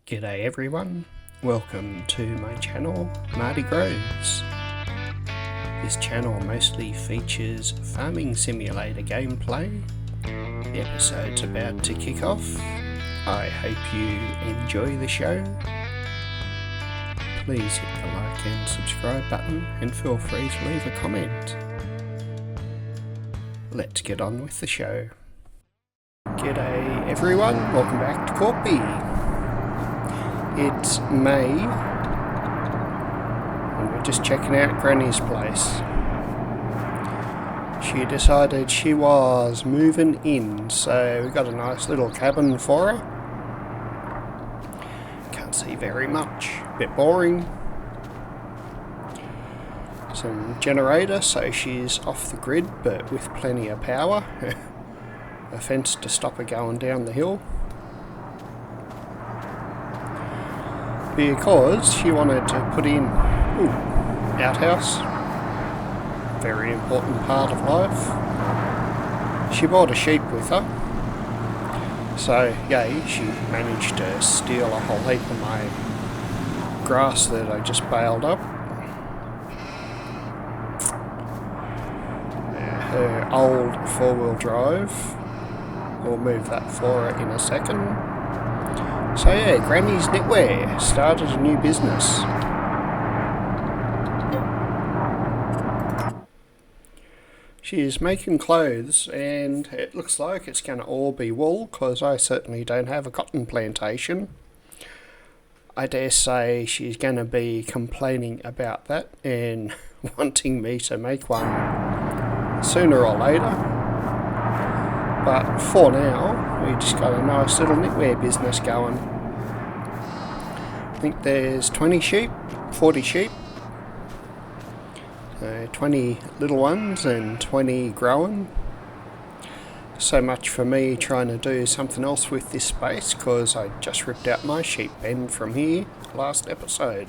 G'day everyone, welcome to my channel, Marty Grows. This channel mostly features farming simulator gameplay. The episode's about to kick off. I hope you enjoy the show. Please hit the like and subscribe button and feel free to leave a comment. Let's get on with the show. G'day everyone, welcome back to Korpi. It's May, and we're just checking out Granny's place. She decided she was moving in, so we got a nice little cabin for her. Can't see very much, bit boring. Some generator, so she's off the grid, but with plenty of power. A fence to stop her going down the hill. Because she wanted to put in outhouse, very important part of life. She brought a sheep with her, so yay, she managed to steal a whole heap of my grass that I just baled up. Her old 4-wheel drive, we'll move that for her in a second. So yeah, Granny's Knitwear started a new business. She is making clothes, and it looks like it's going to all be wool, because I certainly don't have a cotton plantation. I dare say she's going to be complaining about that and wanting me to make one sooner or later. But for now, we just got a nice little knitwear business going. I think there's 20 sheep, 40 sheep, 20 little ones and 20 growing. So much for me trying to do something else with this space, because I just ripped out my sheep pen from here last episode.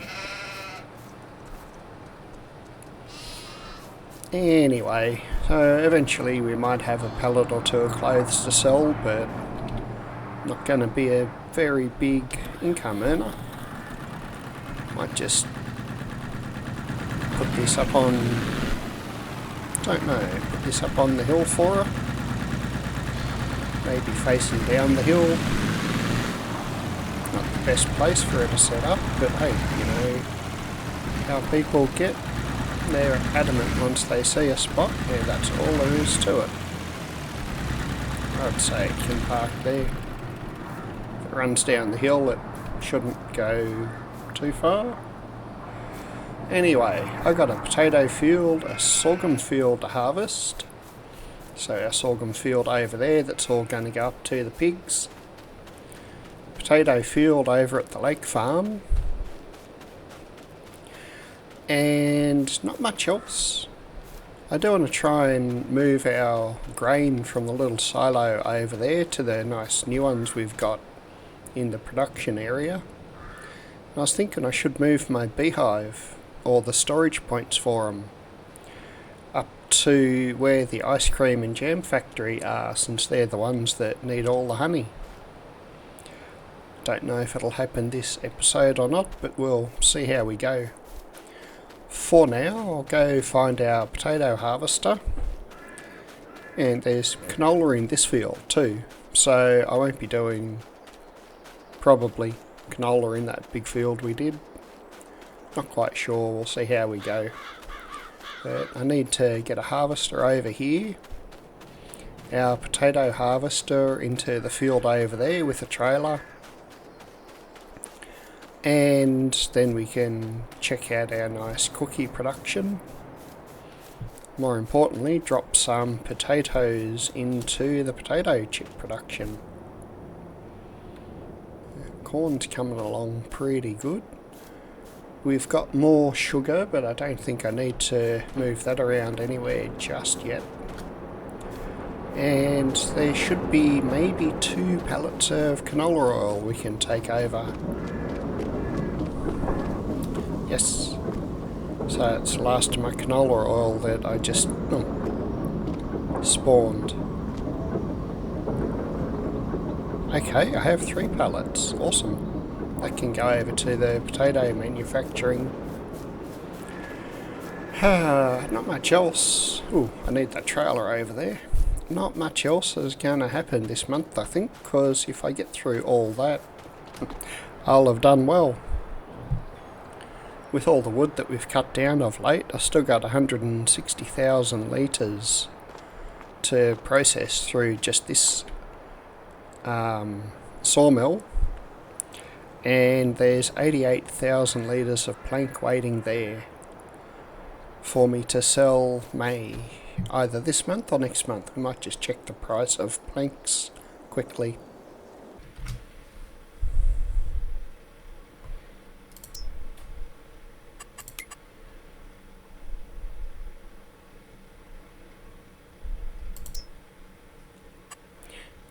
Anyway, so eventually we might have a pallet or two of clothes to sell, but not going to be a very big income earner. Might just put this up on, put this up on the hill for her. Maybe facing down the hill. Not the best place for her to set up, but hey, you know how people get. They're adamant once they see a spot, yeah, that's all there is to it. I'd say it can park there. If it runs down the hill, it shouldn't go too far. Anyway, I got a potato field, a sorghum field to harvest. So our sorghum field over there, that's all going to go up to the pigs. Potato field over at the lake farm. And not much else. I do want to try and move our grain from the little silo over there to the nice new ones we've got in the production area. I was thinking I should move my beehive, or the storage points for them, up to where the ice cream and jam factory are, since they're the ones that need all the honey. Don't know if it'll happen this episode or not, but we'll see how we go. For now, I'll go find our potato harvester, and there's canola in this field too, so I won't be doing probably canola in that big field we did. Not quite sure, we'll see how we go. But I need to get a harvester over here, our potato harvester into the field over there with a trailer. And then we can check out our nice cookie production. More importantly, drop some potatoes into the potato chip production. Corn's coming along pretty good. We've got more sugar, but I don't think I need to move that around anywhere just yet. And there should be maybe 2 pallets of canola oil we can take over. Yes, so it's the last of my canola oil that I just spawned. Okay, I have 3 pallets, awesome. that can go over to the potato manufacturing. Not much else. Ooh, I need that trailer over there. Not much else is going to happen this month, I think, because if I get through all that, I'll have done well. With all the wood that we've cut down of late, I've still got 160,000 litres to process through just this sawmill, and there's 88,000 litres of plank waiting there for me to sell May, either this month or next month. We might just check the price of planks quickly.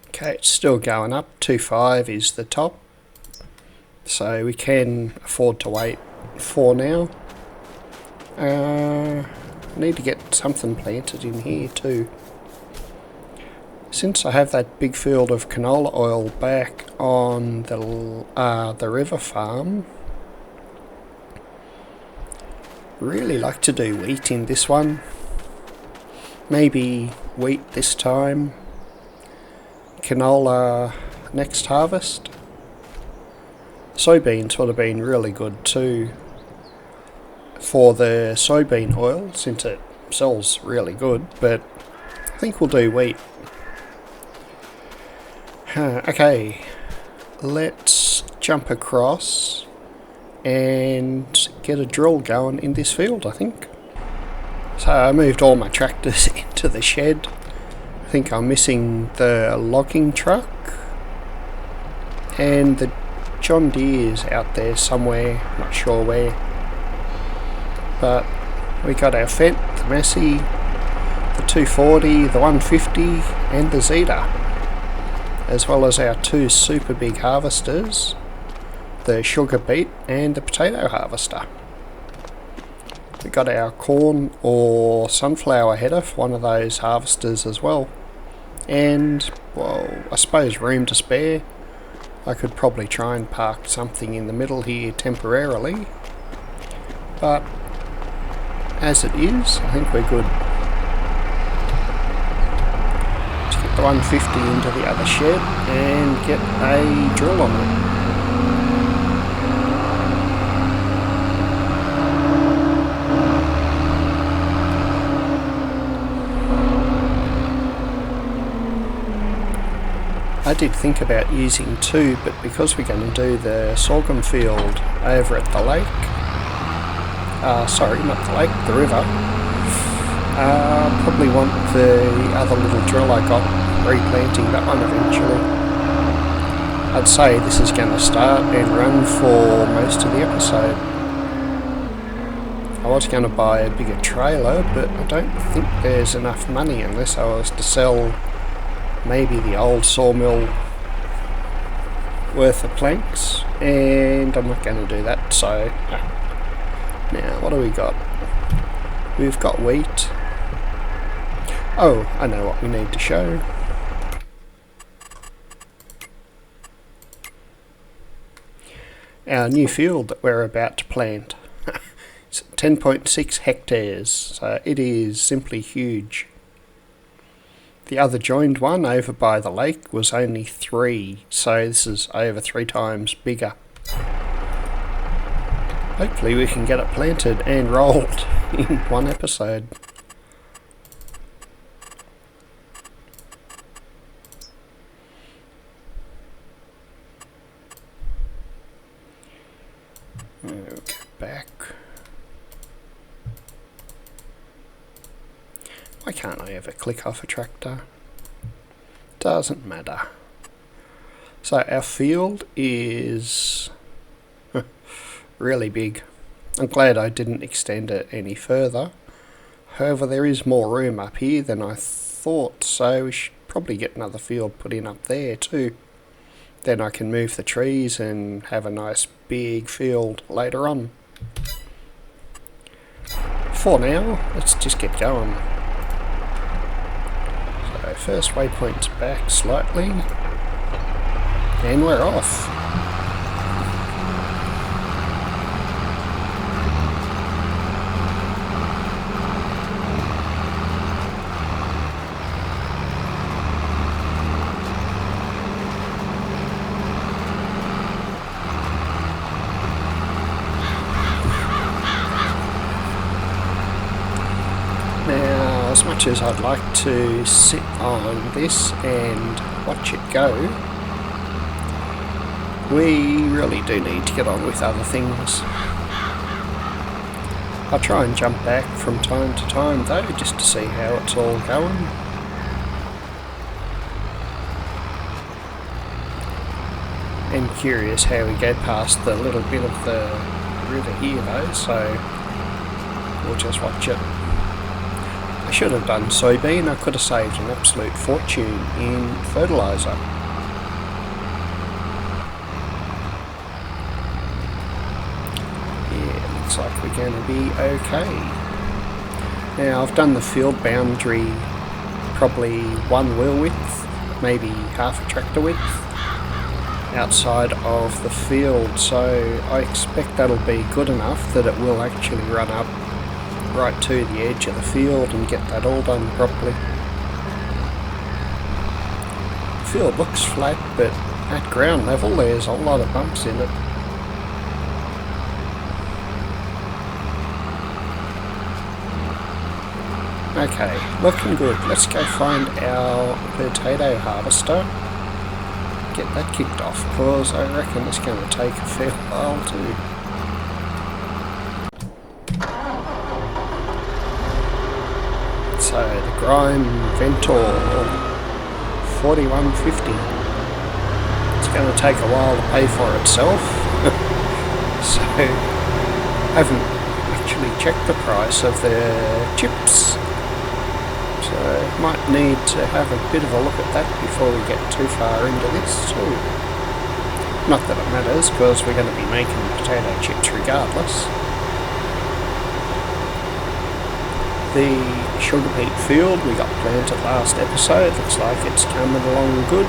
Okay, it's still going up. 2.5 is the top, so we can afford to wait for now. Need to get something planted in here too. Since I have that big field of canola oil back on the river farm, really like to do wheat in this one. Maybe wheat this time, canola next harvest. Soybeans would have been really good too for the soybean oil, since it sells really good, but I think we'll do wheat. Okay, let's jump across and get a drill going in this field, I think. So I moved all my tractors into the shed. I think I'm missing the logging truck, and the John Deere's out there somewhere, not sure where. But we got our Fent, the Massey, the 240, the 150 and the Zeta, as well as our two super big harvesters, the sugar beet and the potato harvester. We got our corn or sunflower header for one of those harvesters as well. And, well, I suppose room to spare. I could probably try and park something in the middle here temporarily, but as it is, I think we're good. Let's get the 150 into the other shed and get a drill on it. I did think about using two, but because we're going to do the sorghum field over at the lake, sorry, not the lake, the river, probably want the other little drill I got, replanting that one eventually. I'd say this is going to start and run for most of the episode. I was going to buy a bigger trailer, but I don't think there's enough money unless I was to sell maybe the old sawmill worth of planks, and I'm not going to do that. So now what do we got? We've got wheat. Oh, I know what we need to show. Our new field that we're about to plant. It's 10.6 hectares, so it is simply huge. The other joined one over by the lake was only 3, so this is over 3 times bigger. Hopefully we can get it planted and rolled in one episode. Okay, back. Why can't I ever click off a tractor? Doesn't matter. So our field is really big. I'm glad I didn't extend it any further. However, there is more room up here than I thought, so we should probably get another field put in up there too. Then I can move the trees and have a nice big field later on. For now, let's just get going. So first waypoint's back slightly, and we're off. much as I'd like to sit on this and watch it go, we really do need to get on with other things. I'll try and jump back from time to time though, just to see how it's all going. I'm curious how we go past the little bit of the river here though, so we'll just watch it. I should have done soybean. I could have saved an absolute fortune in fertiliser. Yeah, looks like we're going to be okay. Now I've done the field boundary probably one wheel width, maybe half a tractor width outside of the field, so I expect that'll be good enough that it will actually run up right to the edge of the field and get that all done properly. The field looks flat, but at ground level there's a lot of bumps in it. Okay, looking good. Let's go find our potato harvester, get that kicked off, because I reckon it's going to take a fair while too. So the Grime Ventor 4150. It's going to take a while to pay for itself. So I haven't actually checked the price of the chips. So might need to have a bit of a look at that before we get too far into this too. Not that it matters, because we're going to be making potato chips regardless. The sugar beet field we got planted last episode, looks like it's coming along good.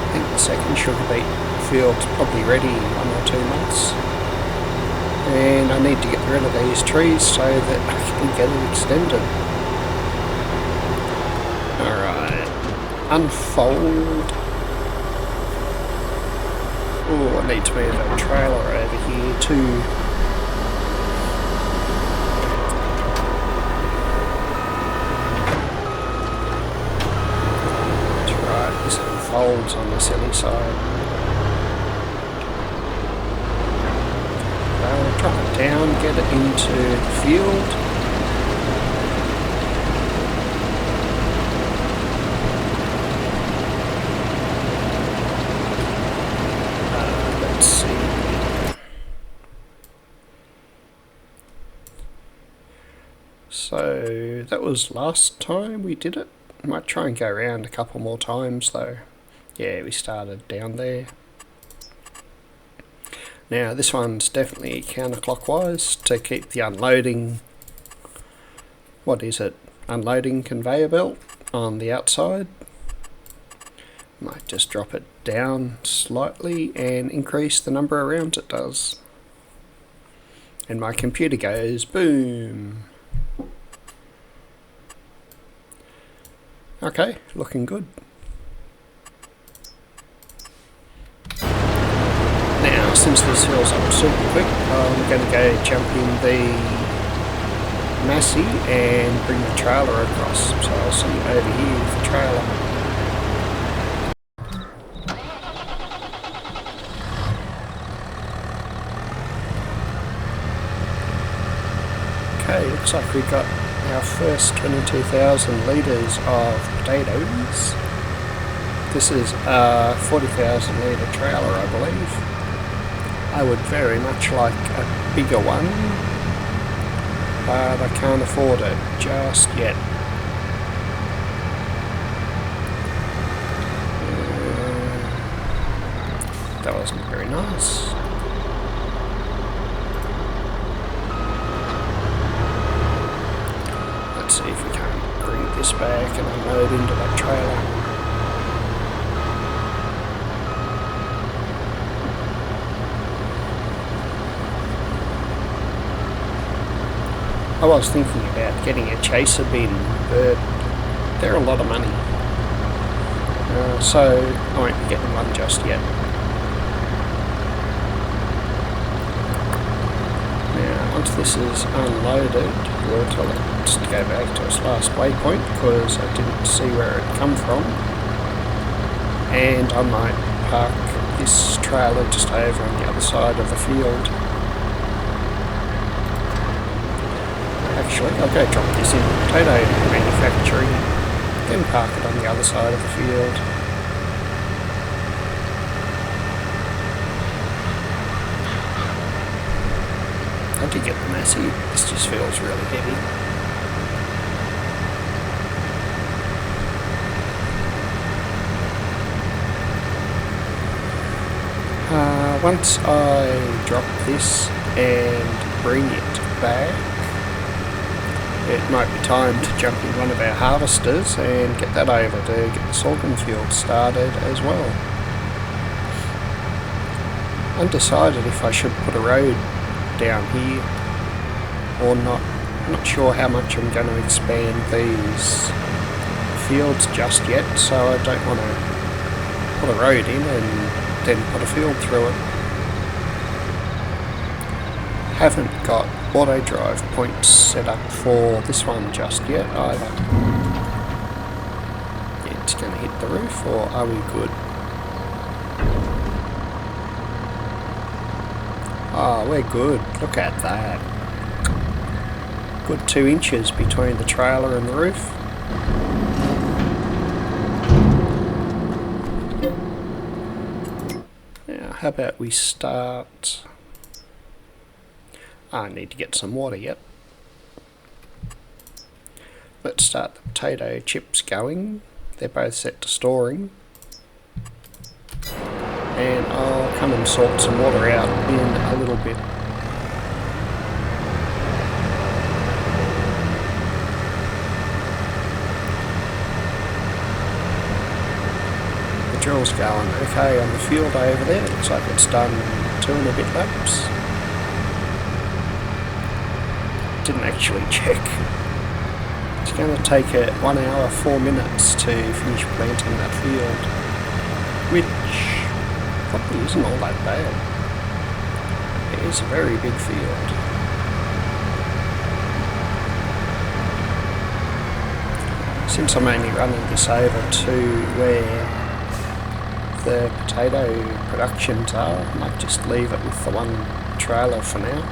I think the second sugar beet field's probably ready in 1 or 2 months. And I need to get rid of these trees so that I can get it extended. Alright. Unfold. Oh, I need to move a trailer over here too. That's right, this unfolds on the silly side. I'll drop it down, get it into the field. So that was last time we did it. Might try and go around a couple more times though. Yeah, we started down there. Now this one's definitely counterclockwise to keep the unloading, unloading conveyor belt on the outside. Might just drop it down slightly and increase the number of rounds it does. And my computer goes boom. Okay, looking good. Now, since this fills up super quick, I'm going to go jump in the Massey and bring the trailer across. So I'll see you over here with the trailer. Okay, looks like we've got our first 22,000 litres of potatoes. This is a 40,000 litre trailer, I believe. I would very much like a bigger one, but I can't afford it just yet. That wasn't very nice. Let's see if we can bring this back and unload into that trailer. I was thinking about getting a chaser bin, but they're a lot of money. so I won't be getting one just yet. Now, once this is unloaded, we'll tell it to go back to its last waypoint because I didn't see where it come from. And I might park this trailer just over on the other side of the field. Actually, I'll go drop this in potato manufacturing, then park it on the other side of the field. I did get the Massey, this just feels really heavy. Once I drop this and bring it back, it might be time to jump in one of our harvesters and get that over to get the sorghum field started as well. Undecided if I should put a road down here or not. I'm not sure how much I'm going to expand these fields just yet, so I don't want to put a road in and then put a field through it. Haven't got auto drive points set up for this one just yet either. It's going to hit the roof, or are we good? Oh, we're good. Look at that. Good 2 inches between the trailer and the roof. Now, how about we start... I need to get some water yet. Let's start the potato chips going. They're both set to storing. And I'll come and sort some water out in a little bit. The drill's going okay on the field over there. Looks like it's done 2 and a bit laps. Didn't actually check. It's going to take it 1 hour 4 minutes to finish planting that field, which probably isn't all that bad. It is a very big field. Since I'm only running this over to where the potato productions are, I might just leave it with the one trailer for now.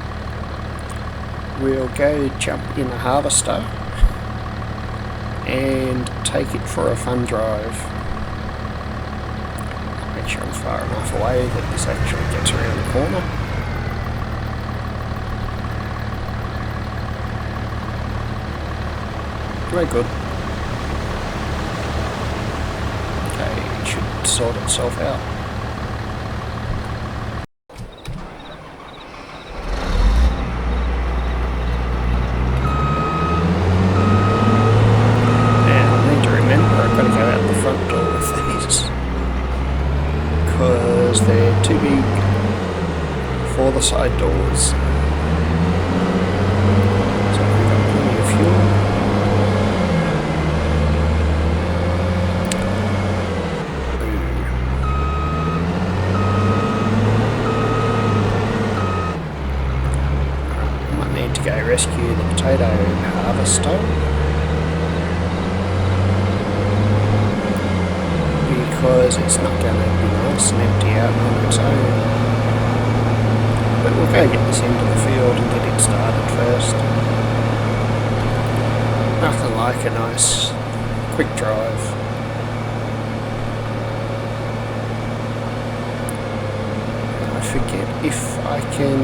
We'll go jump in a harvester and take it for a fun drive. Make sure I'm far enough away that this actually gets around the corner. Very good. Okay, it should sort itself out. They're too big for the side doors. So we've got plenty of fuel. Might need to go rescue the potato harvester. Because it's not going to be nice and empty out on its own. But we'll go get this into the field and get it started first. Nothing like a nice quick drive. I forget if I can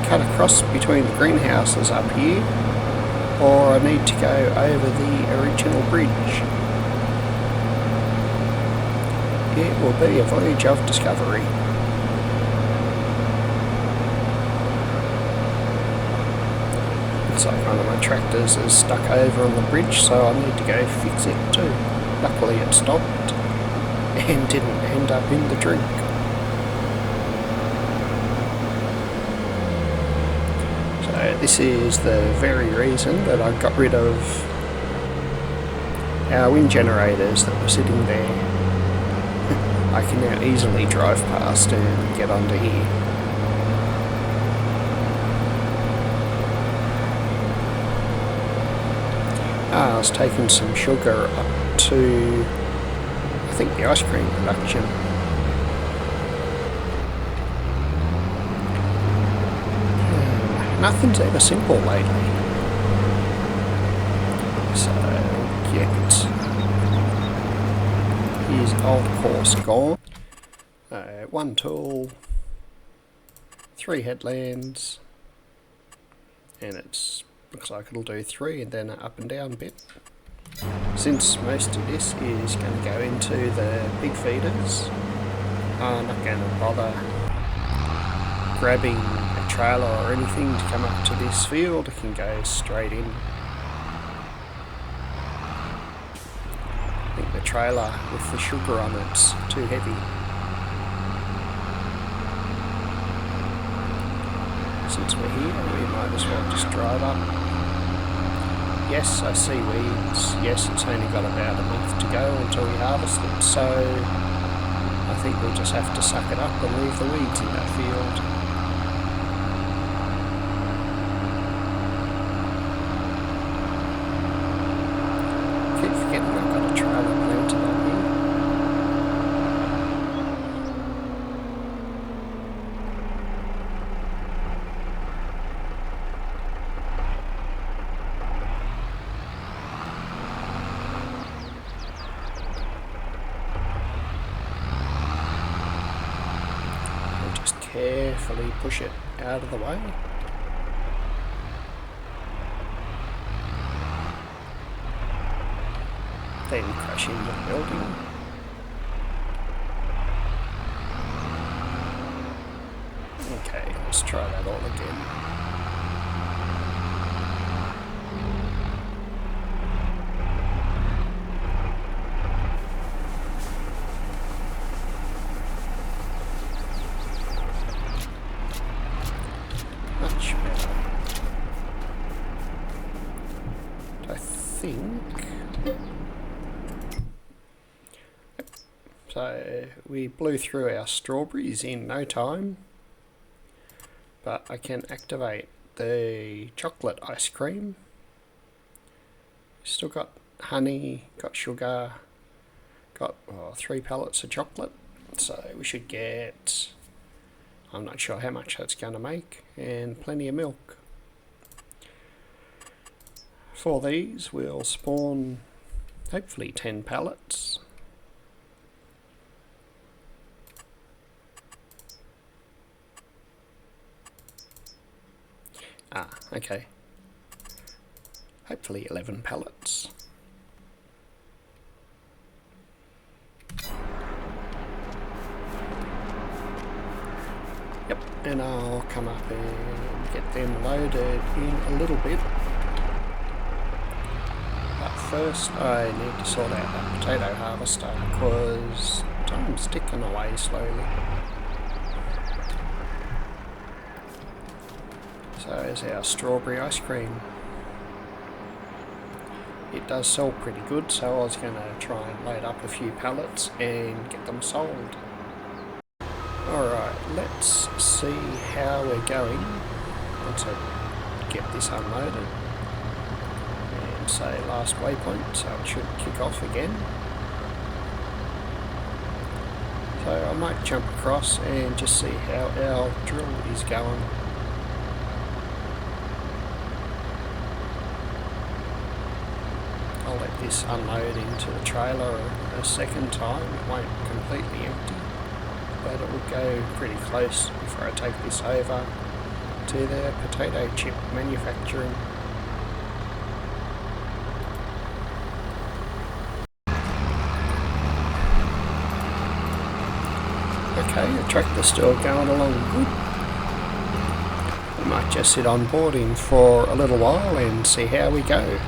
cut across between the greenhouses up here, or I need to go over the original bridge. It will be a voyage of discovery. Looks like one of my tractors is stuck over on the bridge, so I need to go fix it too. Luckily it stopped and didn't end up in the drink. So this is the very reason that I got rid of our wind generators that were sitting there, I can now easily drive past and get onto here. I was taking some sugar up to, I think, the ice cream production. Nothing's ever simple lately. So, get his old course gone. 1 tool, 3 headlands, and it's looks like it'll do 3 and then an up and down bit. Since most of this is going to go into the big feeders, I'm not going to bother grabbing a trailer or anything to come up to this field. It can go straight in. I think the trailer with the sugar on it's too heavy. Since we're here, we might as well just drive up. Yes, I see weeds. Yes, it's only got about a month to go until we harvest it, so I think we'll just have to suck it up and leave the weeds in that field. Keep forgetting I've got a trailer planted on here. Carefully push it out of the way. Then crash into the building. Okay, let's try that all again. Much better. I think. So we blew through our strawberries in no time, but I can activate the chocolate ice cream. Still got honey, got sugar, got 3 pallets of chocolate, so we should get, I'm not sure how much that's going to make, and plenty of milk. For these we'll spawn hopefully 10 pallets. Okay. Hopefully 11 pallets. Yep, and I'll come up and get them loaded in a little bit. But first I need to sort out that potato harvester because time's ticking away slowly. So is our strawberry ice cream. It does sell pretty good, so I was going to try and load up a few pallets and get them sold. Alright, let's see how we're going once I get this unloaded. And say last waypoint, so it should kick off again. So I might jump across and just see how our drill is going. I'll let this unload into the trailer a second time. It won't completely empty, but it will go pretty close before I take this over to the potato chip manufacturing. Okay, the tractor's still going along good. I might just sit on boarding for a little while and see how we go.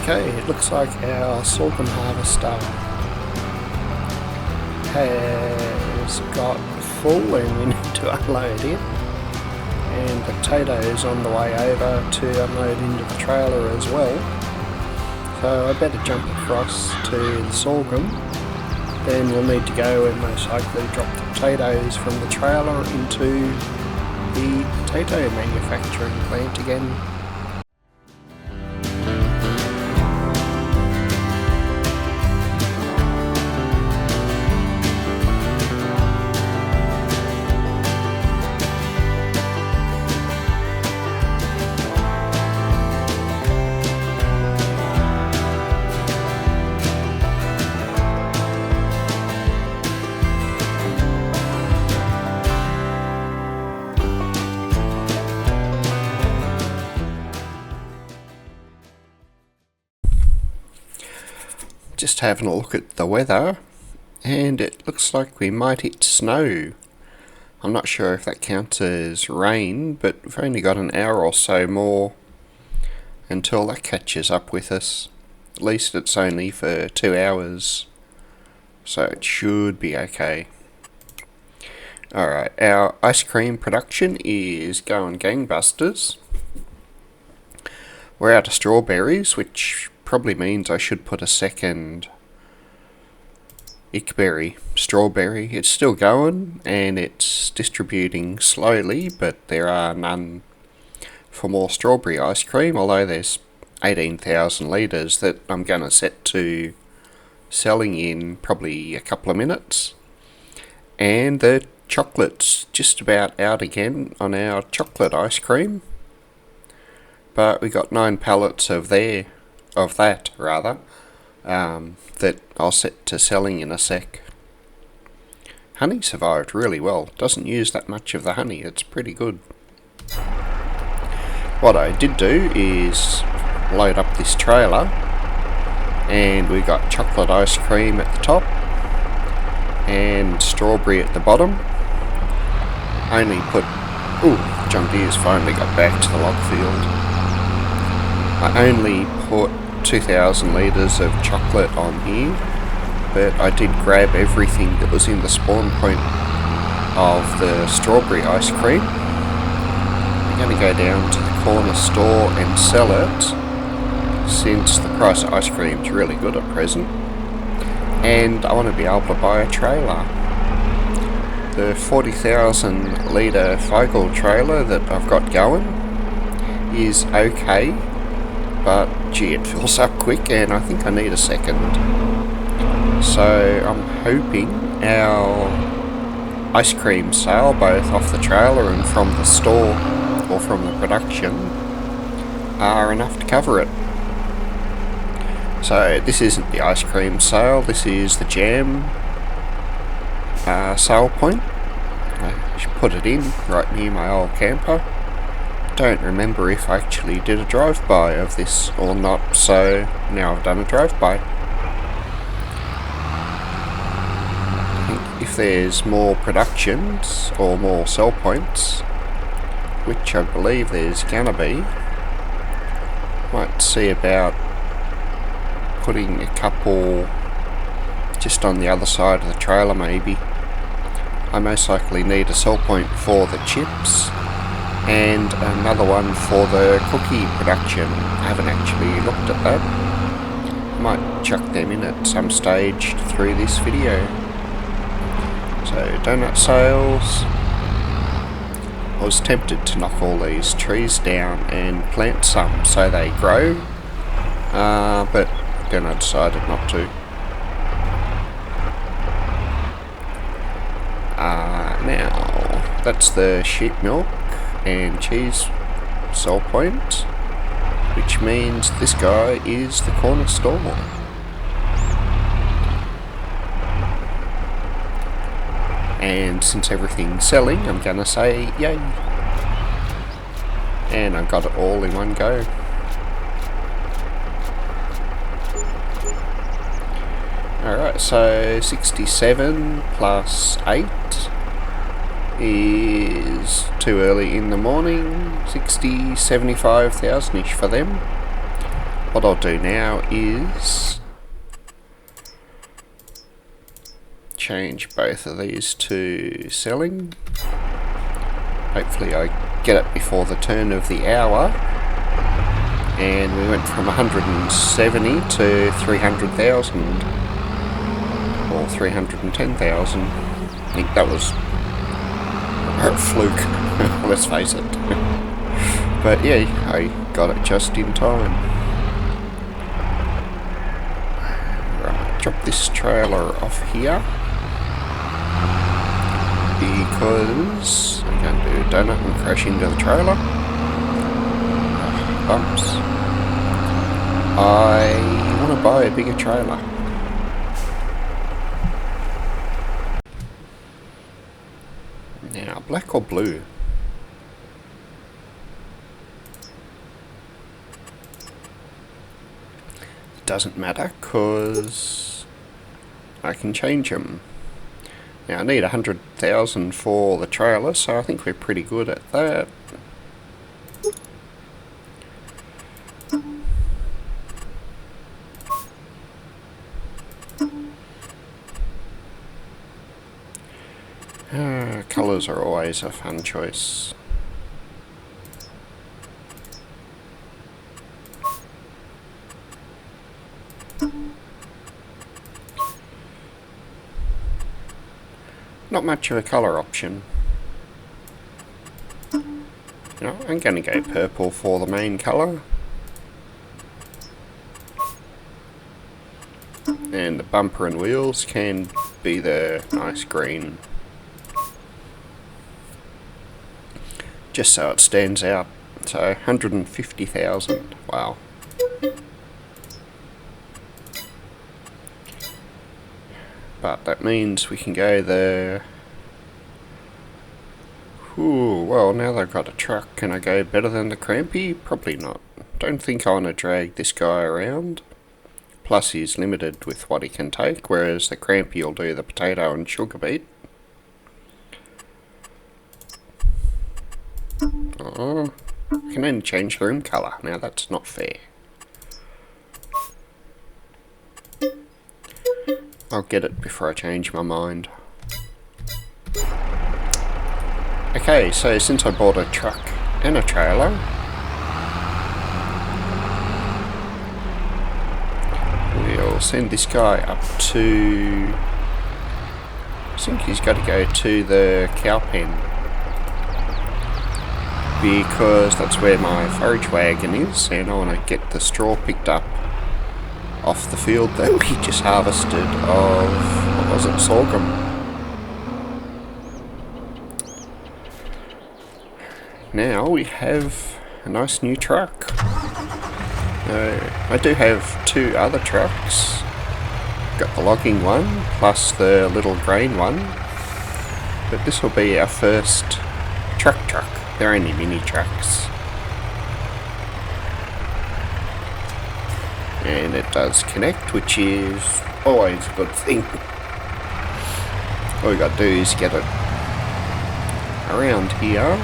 Okay, it looks like our sorghum harvester has got full and we need to unload it. And the potatoes on the way over to unload into the trailer as well. So I better jump across to the sorghum. Then we'll need to go and most likely drop the potatoes from the trailer into the potato manufacturing plant again. Just having a look at the weather, and it looks like we might hit snow. I'm not sure if that counts as rain, but we've only got an hour or so more until that catches up with us. At least it's only for 2 hours, so it should be okay. Alright, our ice cream production is going gangbusters. We're out of strawberries, which probably means I should put a second ickberry strawberry. It's still going and it's distributing slowly, but there are none for more strawberry ice cream, although there's 18,000 litres that I'm going to set to selling in probably a couple of minutes. And the chocolate's just about out again on our chocolate ice cream, but we got 9 pallets of that that I'll set to selling in a sec. Honey survived really well. Doesn't use that much of the honey. It's pretty good. What I did do is load up this trailer, and we got chocolate ice cream at the top and strawberry at the bottom. Only put... Ooh, John Deere's finally got back to the log field. I only put 2,000 litres of chocolate on here, but I did grab everything that was in the spawn point of the strawberry ice cream. I'm going to go down to the corner store and sell it, since the price of ice cream is really good at present, and I want to be able to buy a trailer. The 40,000 litre Feigl trailer that I've got going is okay, but gee, it fills up quick and I think I need a second. So I'm hoping our ice cream sale, both off the trailer and from the store or from the production, are enough to cover it. So this isn't the ice cream sale, this is the jam sale point. I should put it in right near my old camper. Don't remember if I actually did a drive-by of this or not, so now I've done a drive-by. If there's more productions or more sell points, which I believe there's gonna be, might see about putting a couple just on the other side of the trailer maybe. I most likely need a sell point for the chips and another one for the cookie production. I haven't actually looked at that. I might chuck them in at some stage through this video. So donut sales. I was tempted to knock all these trees down and plant some so they grow, but then I decided not to. Now, that's the sheep milk and cheese sell point, which means this guy is the corner store. And since everything's selling, I'm gonna say yay. And I got it all in one go. Alright, so 67 plus 8 is too early in the morning. 75,000-ish for them. what I'll do now is change both of these to selling. Hopefully I get it before the turn of the hour. And we went from 170 to 300,000 or 310,000. I think that was a fluke, let's face it. But yeah, I got it just in time. Right, drop this trailer off here because I'm going to do a donut and crash into the trailer. Bumps. I want to buy a bigger trailer. Now, black or blue? Doesn't matter, because I can change them. Now I need 100,000 for the trailer, so I think we're pretty good at that. Colours are always a fun choice. Not much of a colour option. You know, I'm going to go purple for the main colour. And the bumper and wheels can be the nice green. Just so it stands out. So 150,000. Wow. But that means we can go the... Ooh, well, now that I've got a truck, can I go better than the Korpi? Probably not. Don't think I want to drag this guy around. Plus he's limited with what he can take, whereas the Korpi will do the potato and sugar beet. Oh, I can only change the rim colour. Now that's not fair. I'll get it before I change my mind. Okay, so since I bought a truck and a trailer, we'll send this guy up to... I think he's got to go to the cow pen, because that's where my forage wagon is, and I want to get the straw picked up off the field that we just harvested of, what was it, sorghum. Now we have a nice new truck. I do have two other trucks. Got the logging one, plus the little grain one. But this will be our first truck. They're only mini trucks. And it does connect, which is always a good thing. All we got to do is get it around here.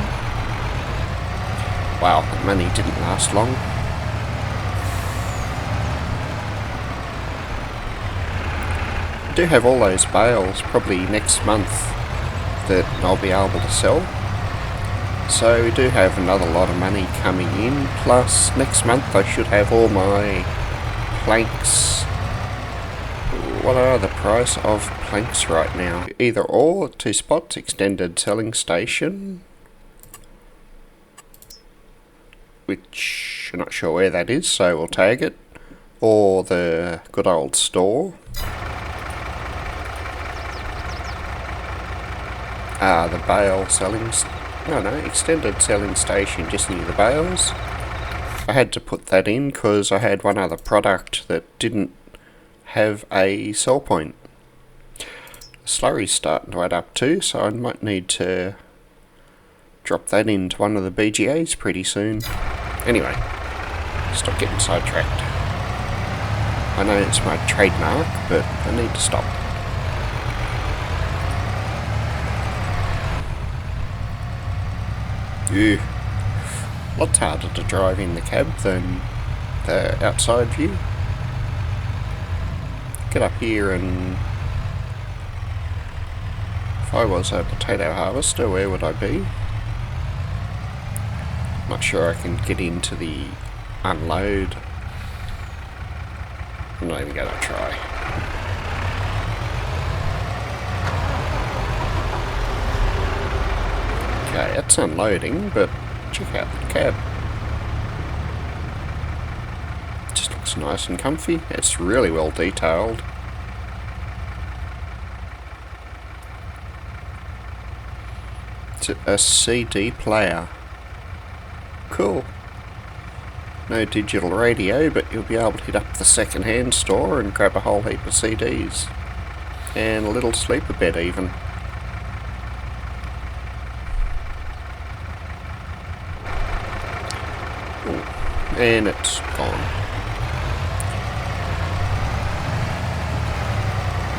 Wow, that money didn't last long. I do have all those bales probably next month that I'll be able to sell. So we do have another lot of money coming in, plus next month I should have all my planks. What are the price of planks right now? Either or 2 spots, extended selling station, which I'm not sure where that is, so we'll tag it, or the good old store. The bale selling... No, extended selling station just near the bales. I had to put that in because I had one other product that didn't have a sell point. The slurry's starting to add up too, so I might need to drop that into one of the BGAs pretty soon. Anyway, stop getting sidetracked. I know it's my trademark, but I need to stop. Ew. Lots harder to drive in the cab than the outside view. Get up here, and if I was a potato harvester, where would I be? Not sure I can get into the unload. I'm not even going to try. Okay, it's unloading, but check out the cab. Just looks nice and comfy. It's really well detailed. It's a CD player. Cool. No digital radio, but you'll be able to hit up the second-hand store and grab a whole heap of CDs. And a little sleeper bed even. Ooh. And it's gone.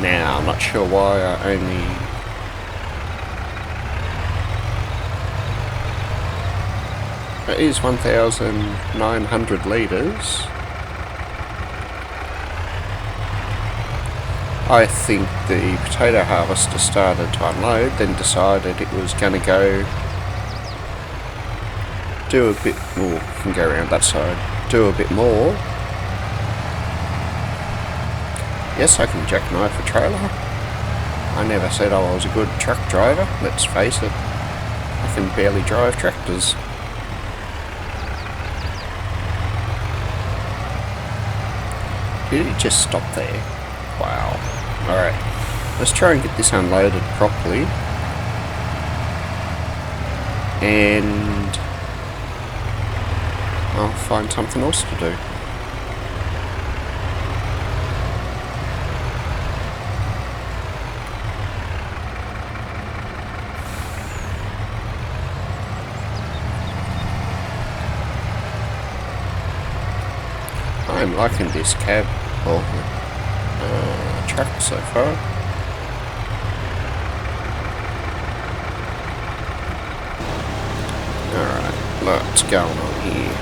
Now, I'm not sure why I only... It is 1,900 litres. I think the potato harvester started to unload, then decided it was going to go do a bit more. You can go around that side, do a bit more. Yes, I can jackknife a trailer. I never said I was a good truck driver, let's face it. I can barely drive tractors. Did he just stop there? Wow. Alright, let's try and get this unloaded properly. And I'll find something else to do. I'm liking this cab, or truck so far. Alright, what's going on here?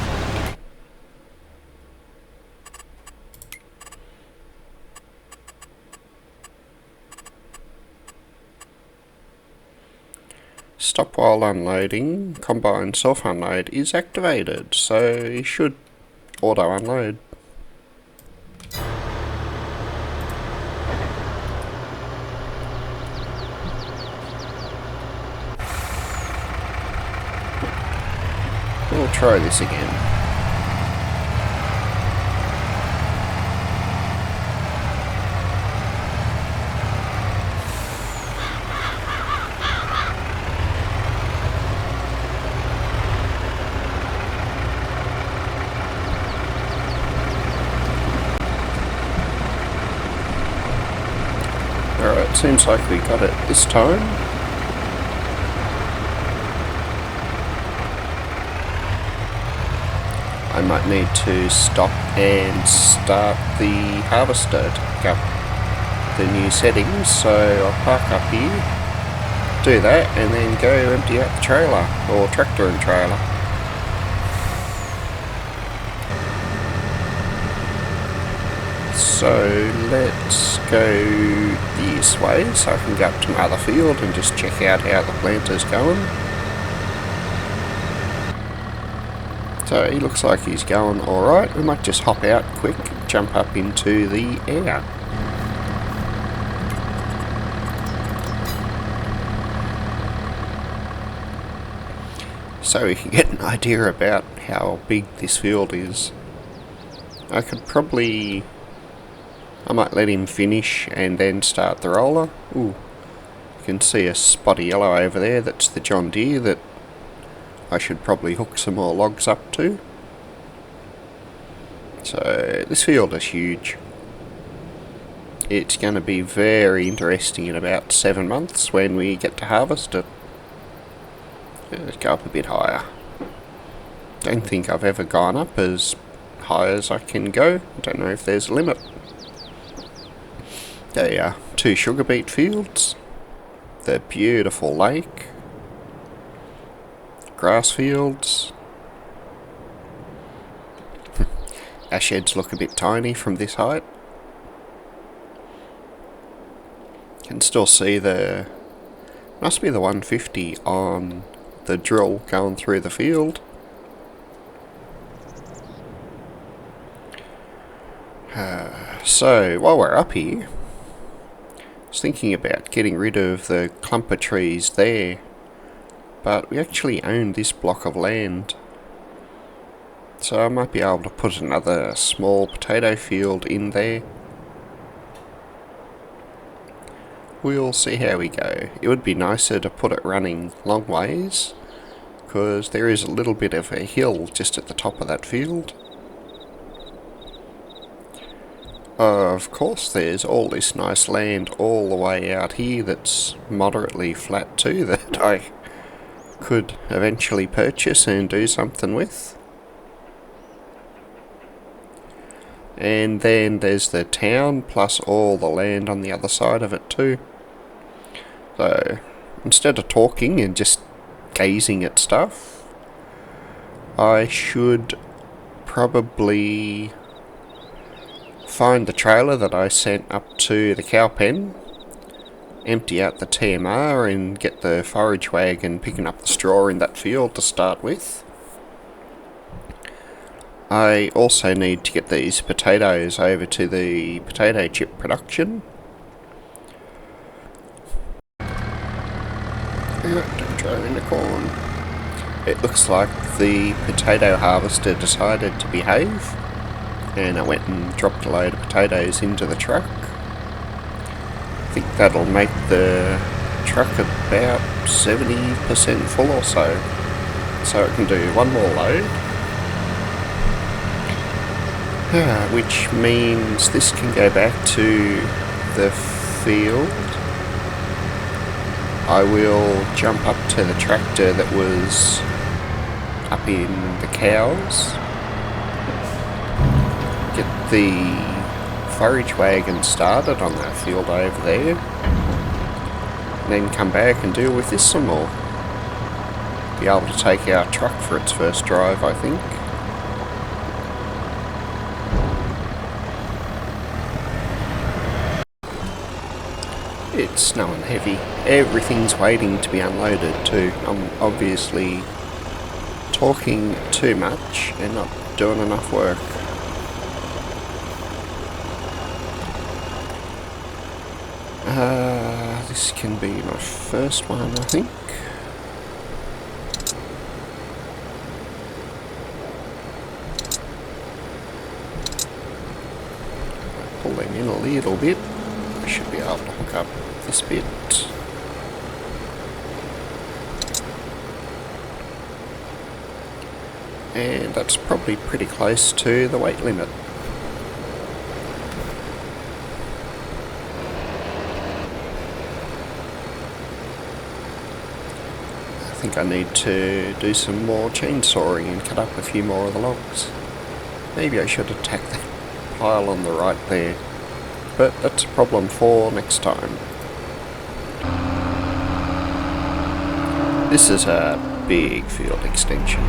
Stop while unloading. Combine self-unload is activated, so you should auto-unload. We'll try this again. Alright, seems like we got it this time. I might need to stop and start the harvester to pick up the new settings, so I'll park up here, do that, and then go empty out the trailer, or tractor and trailer. So let's go this way so I can go up to my other field and just check out how the planter's going. So he looks like he's going alright. We might just hop out quick, jump up into the air. So we can get an idea about how big this field is. I might let him finish and then start the roller. Ooh, you can see a spotty yellow over there, that's the John Deere that I should probably hook some more logs up to. So this field is huge. It's going to be very interesting in about 7 months when we get to harvest it. Let's go up a bit higher. Don't think I've ever gone up as high as I can go. I don't know if there's a limit. There you are, 2 sugar beet fields, the beautiful lake, grass fields. our sheds look a bit tiny from this height. Can still see the, must be the 150 on the drill going through the field. So while we're up here, I was thinking about getting rid of the clump of trees there, but we actually own this block of land, so I might be able to put another small potato field in there. We'll see how we go. It would be nicer to put it running long ways, because there is a little bit of a hill just at the top of that field. Of course, there's all this nice land all the way out here that's moderately flat too, that I could eventually purchase and do something with. And then there's the town, plus all the land on the other side of it too. So, instead of talking and just gazing at stuff, I should probably find the trailer that I sent up to the cow pen, empty out the TMR and get the forage wagon picking up the straw in that field to start with. I also need to get these potatoes over to the potato chip production. Don't drive in the corn. It looks like the potato harvester decided to behave, and I went and dropped a load of potatoes into the truck. I think that'll make the truck about 70% full or so it can do one more load. Which means this can go back to the field. I will jump up to the tractor that was up in the cows, get the forage wagon started on that field over there, and then come back and deal with this some more. Be able to take our truck for its first drive, I think. It's snowing heavy. Everything's waiting to be unloaded too. I'm obviously talking too much and not doing enough work. This can be my first one, I think. Pull them in a little bit. I should be able to hook up this bit. And that's probably pretty close to the weight limit. I think I need to do some more chainsawing and cut up a few more of the logs. Maybe I should attack that pile on the right there, but that's a problem for next time. This is a big field extension.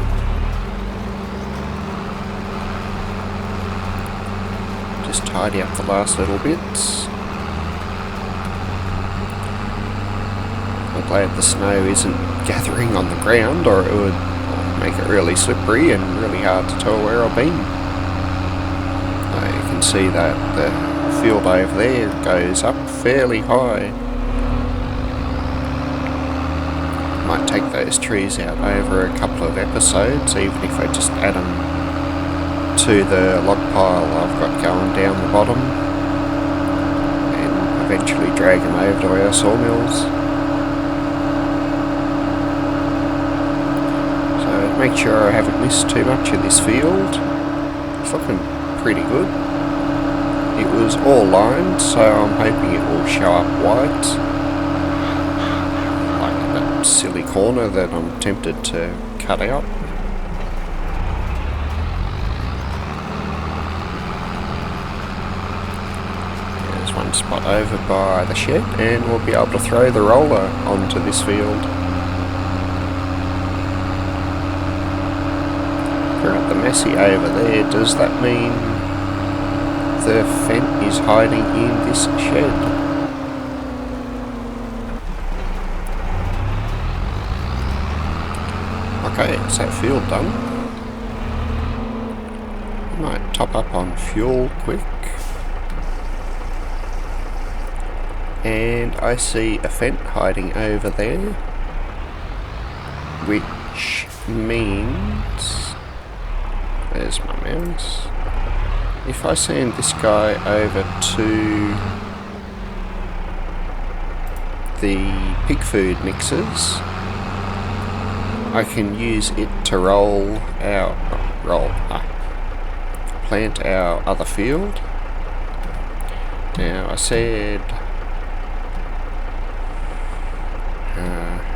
Just tidy up the last little bits. I'm glad the snow isn't gathering on the ground, or it would make it really slippery and really hard to tell where I've been. You can see that the field over there goes up fairly high. Might take those trees out over a couple of episodes, even if I just add them to the log pile I've got going down the bottom, and eventually drag them over to our sawmills. So make sure I haven't missed too much of this field. It's looking pretty good. It was all lined, so I'm hoping it will show up white, like that silly corner that I'm tempted to cut out. There's one spot over by the shed, and we'll be able to throw the roller onto this field. Clear up the see over there, does that mean the Fent is hiding in this shed? Okay, is that field done? Might top up on fuel quick. And I see a Fent hiding over there, which means, there's my mouse, if I send this guy over to the pig food mixers, I can use it to plant our other field. Now I said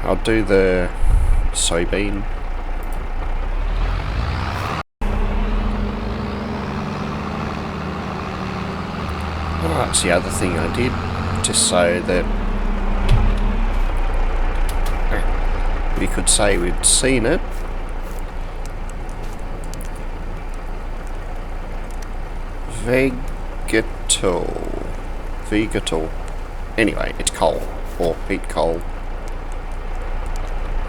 I'll do the soybean. Oh, that's the other thing I did, just so that we could say we'd seen it. Vegetal. Anyway, it's coal, or peat coal.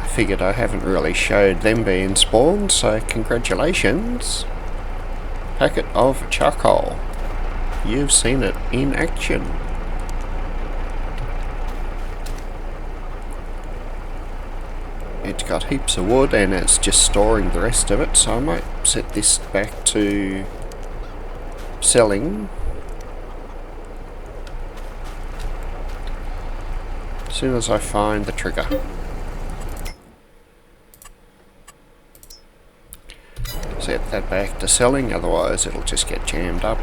I figured I haven't really showed them being spawned, so congratulations. Packet of charcoal. You've seen it in action. It's got heaps of wood and it's just storing the rest of it, so I might set this back to selling as soon as I find the trigger. Set that back to selling, otherwise it'll just get jammed up.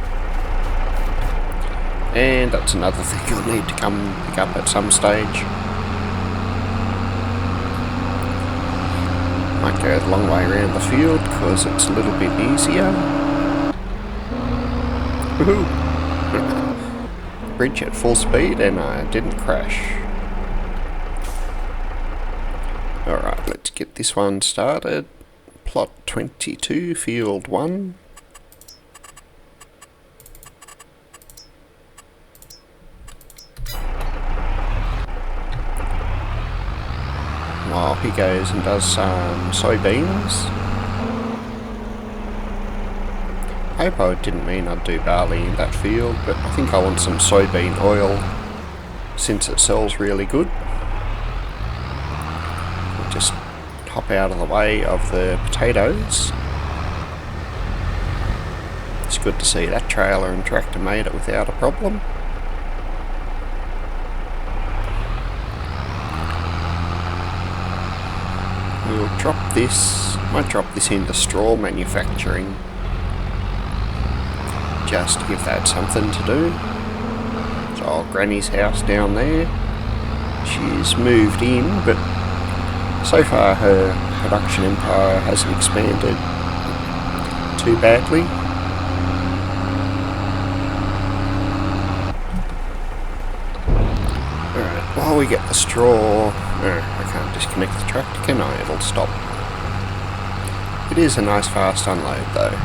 And that's another thing you'll need to come pick up at some stage. Might go the long way around the field because it's a little bit easier. Woohoo! Bridge at full speed and I didn't crash. Alright, let's get this one started. Plot 22, field 1. While he goes and does some soybeans. I hope I didn't mean I'd do barley in that field, but I think I want some soybean oil since it sells really good. I'll just hop out of the way of the potatoes. It's good to see that trailer and tractor made it without a problem. We'll drop this, might drop this into straw manufacturing, just to give that something to do. So old Granny's house down there, she's moved in, but so far her production empire hasn't expanded too badly. Alright, while we get the straw, I can't disconnect the tractor, can I? It'll stop. It is a nice fast unload though.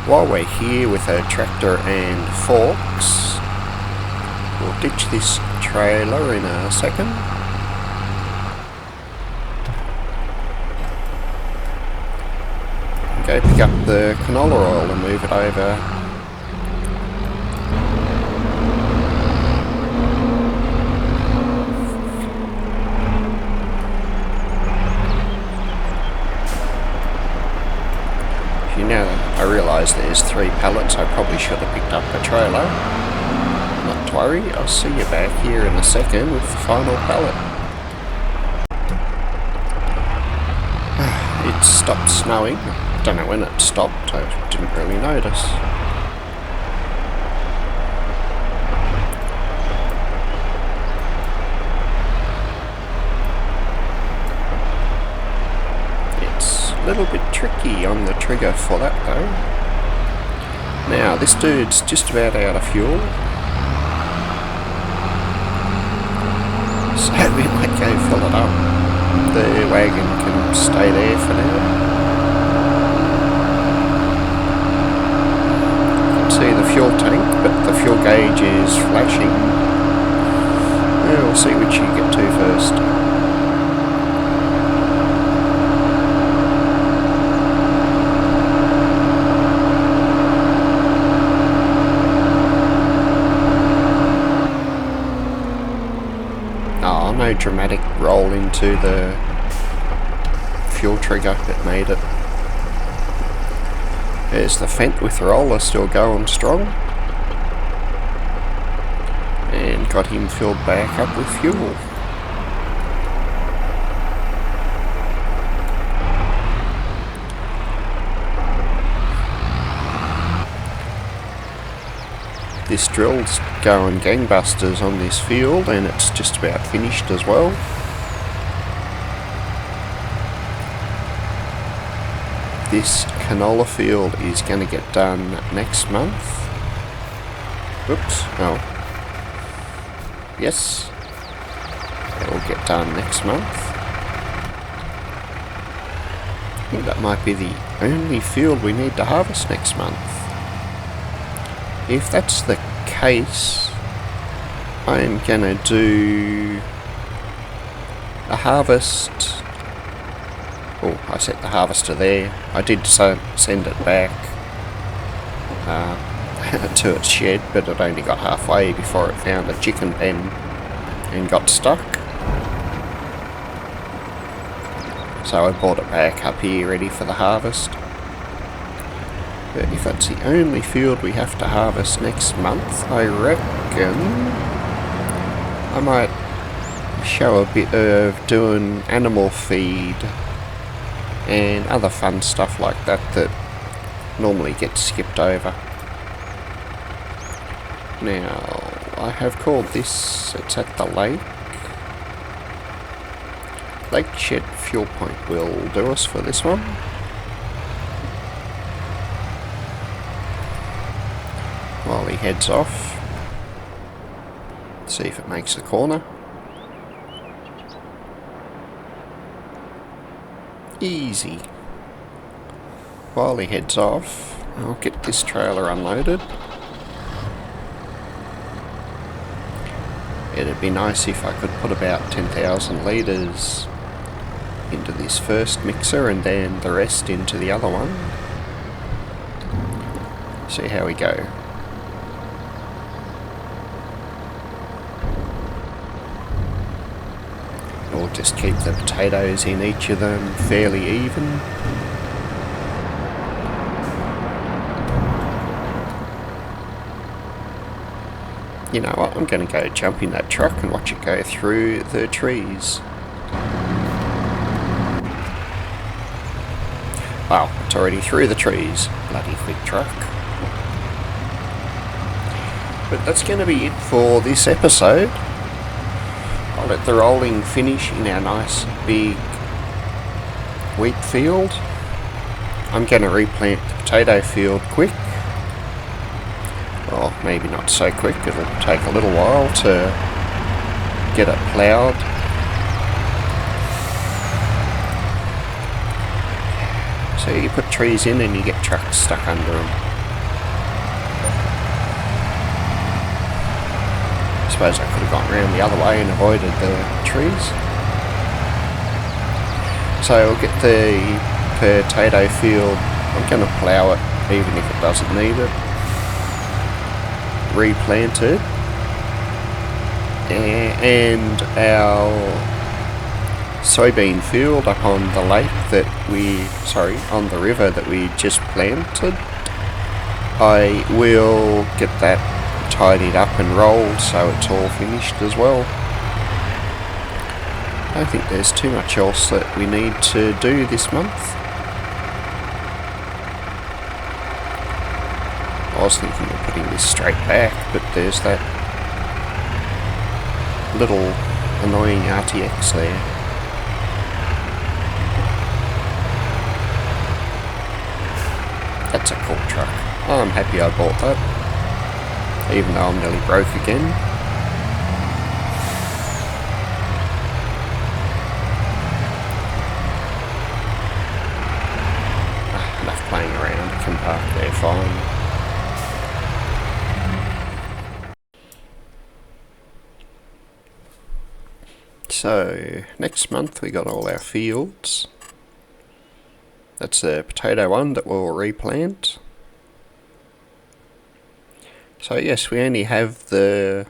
While we're here with a tractor and forks, we'll ditch this trailer in a second. Go pick up the canola oil and move it over. Now I realise there's 3 pallets, I probably should have picked up a trailer. Not to worry, I'll see you back here in a second with the final pallet. It stopped snowing. Don't know when it stopped, I didn't really notice. A little bit tricky on the trigger for that though. Now this dude's just about out of fuel, so we might go fill it up. The wagon can stay there for now. is flashing. We'll see which you get to first. Oh, no dramatic roll into the fuel trigger that made it. There's the Fent with roller still going strong. And got him filled back up with fuel. This drill's going gangbusters on this field, and it's just about finished as well. This canola field is going to get done next month. Oops, oh. Yes, it will get done next month. I think that might be the only field we need to harvest next month. If that's the case, I'm gonna do a harvest. Oh, I set the harvester there. I did send it back to its shed, but it only got halfway before it found a chicken pen and got stuck. So I brought it back up here ready for the harvest. But if that's the only field we have to harvest next month, I reckon I might show a bit of doing animal feed and other fun stuff like that that normally gets skipped over. Now, I have called this, it's at the lake. Lake Shed Fuel Point will do us for this one. While he heads off, see if it makes a corner. Easy. While he heads off, I'll get this trailer unloaded. It'd be nice if I could put about 10,000 litres into this first mixer and then the rest into the other one. See how we go. Or just keep the potatoes in each of them fairly even. You know what, I'm going to go jump in that truck and watch it go through the trees. Wow, it's already through the trees. Bloody quick truck. But that's going to be it for this episode. I'll let the rolling finish in our nice big wheat field. I'm going to replant the potato field quick. Well, maybe not so quick, it'll take a little while to get it ploughed. So you put trees in and you get trucks stuck under them. I suppose I could have gone around the other way and avoided the trees. So we'll get the potato field, I'm going to plough it even if it doesn't need it. Replanted, and our soybean field up on the lake on the river that we just planted, I will get that tidied up and rolled so it's all finished as well. I don't think there's too much else that we need to do this month. I was thinking of putting this straight back, but there's that little annoying RTX there. That's a cool truck. I'm happy I bought that, even though I'm nearly broke again. Enough playing around, it can park there fine. So next month we got all our fields. That's the potato one that we'll replant. So yes, we only have the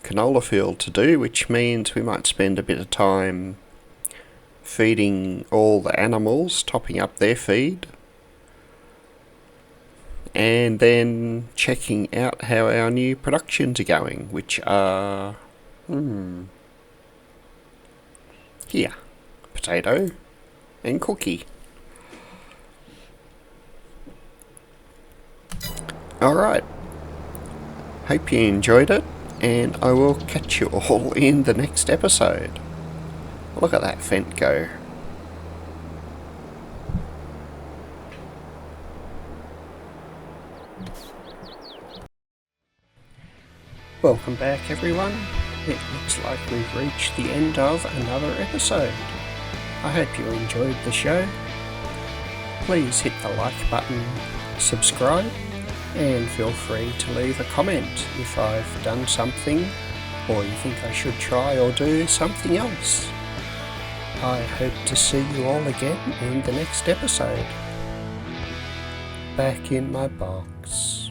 canola field to do, which means we might spend a bit of time feeding all the animals, topping up their feed, and then checking out how our new productions are going, which are here, potato and cookie. Alright, hope you enjoyed it, and I will catch you all in the next episode. Look at that Fent go. Welcome back everyone. It looks like we've reached the end of another episode. I hope you enjoyed the show. Please hit the like button, subscribe, and feel free to leave a comment if I've done something or you think I should try or do something else. I hope to see you all again in the next episode. Back in my box.